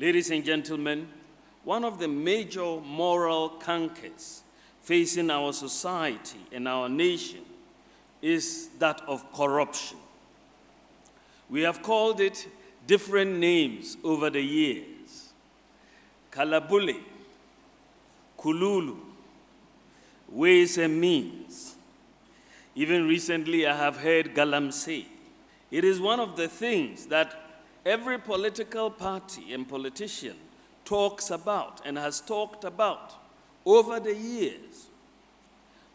Ladies and gentlemen, one of the major moral cankers facing our society and our nation is that of corruption. We have called it different names over the years: Kalabule, Kululu, Ways and Means. Even recently, I have heard Galamsey. It is one of the things that every political party and politician talks about and has talked about over the years.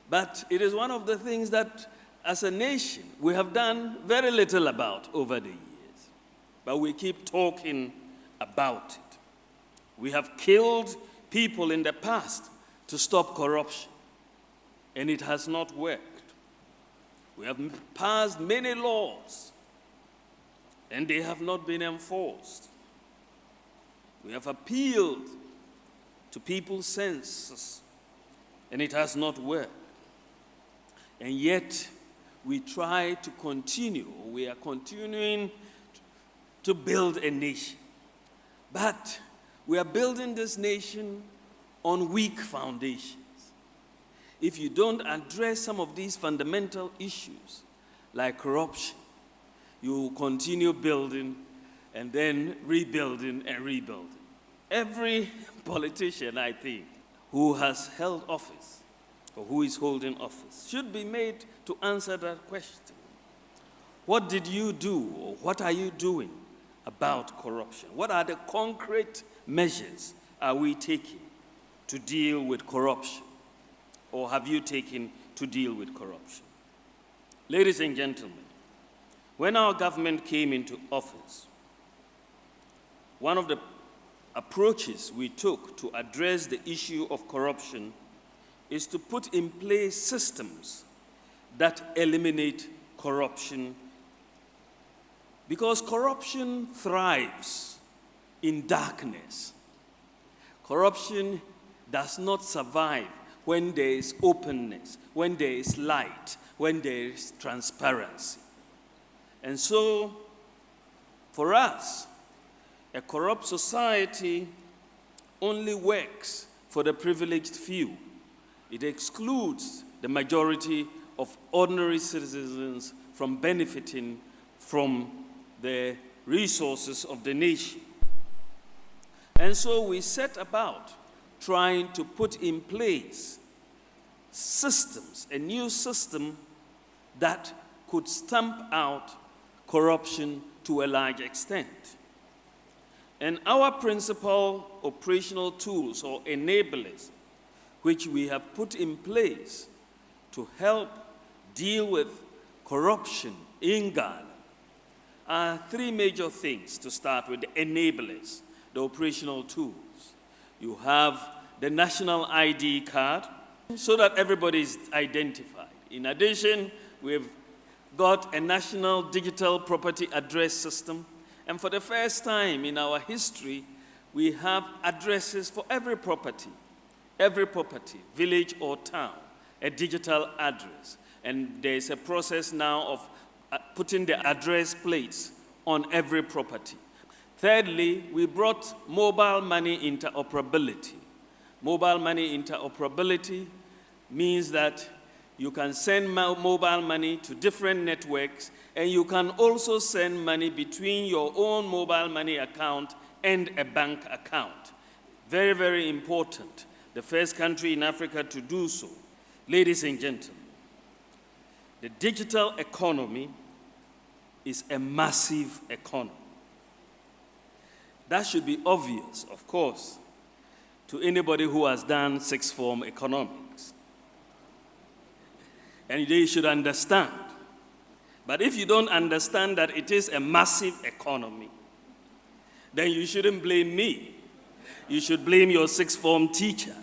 But it is one of the things that, as a nation, we have done very little about over the years. But we keep talking about it. We have killed people in the past to stop corruption, and it has not worked. We have passed many laws, and they have not been enforced. We have appealed to people's senses, and it has not worked. And yet, we try to continue. We are continuing to build a nation. But we are building this nation on weak foundations. If you don't address some of these fundamental issues, like corruption, you will continue building and then rebuilding and rebuilding. Every politician, I think, who has held office or who is holding office should be made to answer that question. What did you do, or what are you doing about corruption? What are the concrete measures are we taking to deal with corruption, or have you taken to deal with corruption? Ladies and gentlemen, when our government came into office, one of the approaches we took to address the issue of corruption is to put in place systems that eliminate corruption, because corruption thrives in darkness. Corruption does not survive when there is openness, when there is light, when there is transparency. And so, for us, a corrupt society only works for the privileged few. It excludes the majority of ordinary citizens from benefiting from the resources of the nation. And so we set about trying to put in place systems, a new system that could stamp out corruption to a large extent. And our principal operational tools or enablers, which we have put in place to help deal with corruption in Ghana, are three major things. To start with, the enablers, the operational tools. You have the national ID card, so that everybody is identified. In addition, we've got a national digital property address system, and for the first time in our history, we have addresses for every property, village or town, a digital address. And there's a process now of putting the address plates on every property. Thirdly, we brought mobile money interoperability. Mobile money interoperability means that you can send mobile money to different networks, and you can also send money between your own mobile money account and a bank account. Very, very important. The first country in Africa to do so. Ladies and gentlemen, the digital economy is a massive economy. That should be obvious, of course, to anybody who has done sixth form economics. And they should understand. But if you don't understand that it is a massive economy, then you shouldn't blame me. You should blame your sixth form teacher.